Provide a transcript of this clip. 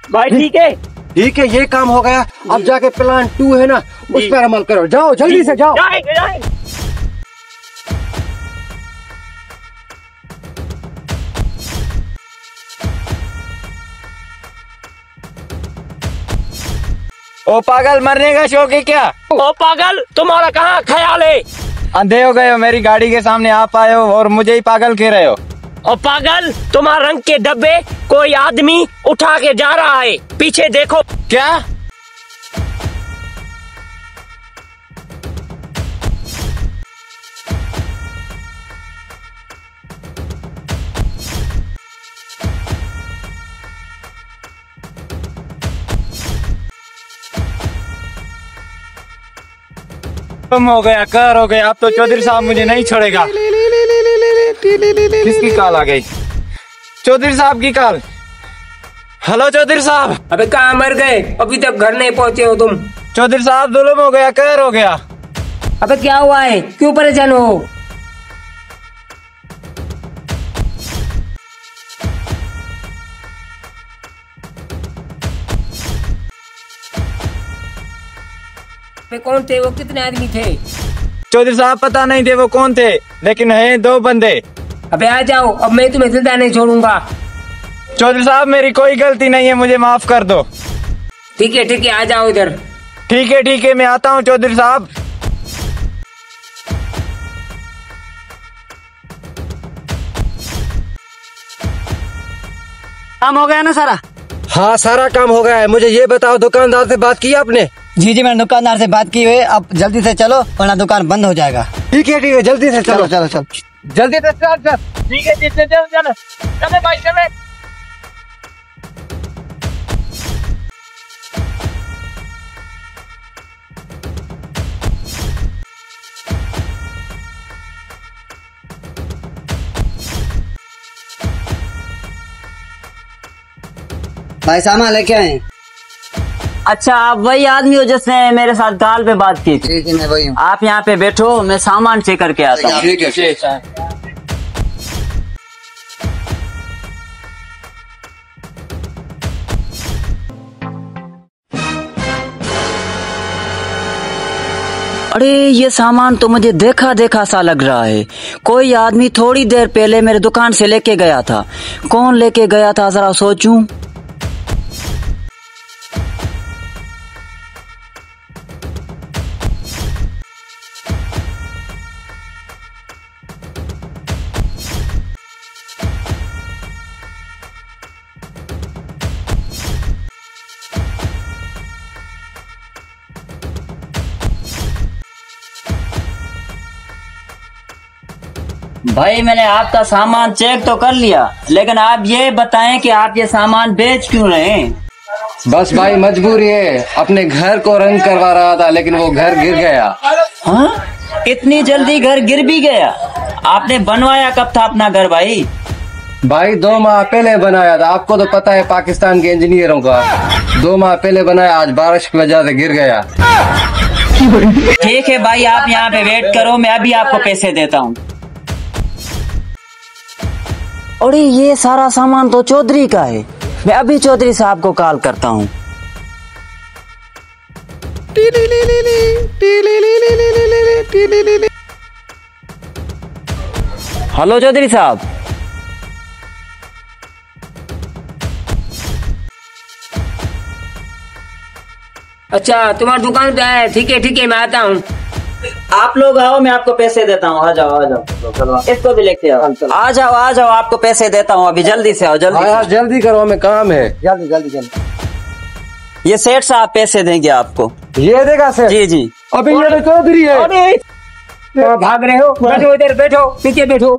भाई ठीक है। ठीक है, ये काम हो गया। अब जाके प्लान 2 है ना, उस पर अमल करो। जाओ जल्दी से जाओ। जाएंगे। ओ पागल, मरने का शौक है क्या? ओ पागल, तुम्हारा कहाँ ख्याल है? अंधे हो गए हो, मेरी गाड़ी के सामने आप आए हो और मुझे ही पागल कह रहे हो। ओ पागल, तुम्हारे रंग के डब्बे कोई आदमी उठा के जा रहा है, पीछे देखो। क्या? तुम हो गया, कर हो गया। अब तो चौधरी साहब मुझे नहीं छोड़ेगा। किसकी कॉल आ गई? चौधरी साहब की कॉल। हेलो चौधरी साहब। अबे कहाँ मर गए? अभी तक घर नहीं पहुँचे हो तुम? चौधरी साहब जुल्म हो गया, कहर हो गया। अबे क्या हुआ है? क्यों परेशान हो? कौन थे वो? कितने आदमी थे? चौधरी साहब पता नहीं थे वो कौन थे, लेकिन हैं 2 बंदे। अबे आ जाओ, अब मैं तुम्हें जिंदा नहीं छोड़ूंगा। चौधरी साहब मेरी कोई गलती नहीं है, मुझे माफ कर दो। ठीक है, आ जाओ इधर। ठीक है, मैं आता हूँ चौधरी साहब। काम हो गया ना सारा? हाँ, सारा काम हो गया है। मुझे ये बताओ, दुकानदार से बात की आपने? जी मैंने दुकानदार से बात की हुई है। अब जल्दी से चलो वरना दुकान बंद हो जाएगा। ठीक है, जल्दी से चलो। चलो जल्दी से चल। ठीक है, चले भाई चले। भाई सामान लेके आए? अच्छा, आप वही आदमी हो जिसने मेरे साथ कॉल पे बात की थी? ठीक है, मैं वही हूँ। आप यहाँ पे बैठो, मैं सामान चेक करके आता हूँ। ठीक है। अरे ये सामान तो मुझे देखा देखा सा लग रहा है। कोई आदमी थोड़ी देर पहले मेरे दुकान से लेके गया था। कौन लेके गया था जरा सोचूं। भाई मैंने आपका सामान चेक तो कर लिया, लेकिन आप ये बताएं कि आप ये सामान बेच क्यों रहे हैं? बस भाई मजबूरी है। अपने घर को रंग करवा रहा था, लेकिन वो घर गिर गया। हाँ? इतनी जल्दी घर गिर भी गया? आपने बनवाया कब था अपना घर भाई? भाई 2 माह पहले बनाया था। आपको तो पता है पाकिस्तान के इंजीनियरों का। 2 माह पहले बनाया, आज बारिश की वजह से गिर गया। ठीक है भाई, आप यहाँ पे वेट करो, मैं अभी आपको पैसे देता हूँ। अरे ये सारा सामान तो चौधरी का है। मैं अभी चौधरी साहब को कॉल करता हूँ। हेलो चौधरी साहब। अच्छा, तुम्हारी दुकान पे आया? ठीक है, मैं आता हूँ। आप लोग आओ, मैं आपको पैसे देता हूँ। आ जाओ। इसको भी लेके आओ। आ जाओ, आपको पैसे देता हूँ। अभी जल्दी से आओ, जल्दी करो, हमें काम है। जल्दी। ये सेठ साहब पैसे देंगे आपको। ये देगा सेठ? जी। अभी ये तो चौधरी है। अरे भाग रहे हो? बैठो इधर, बैठो, पीछे बैठो।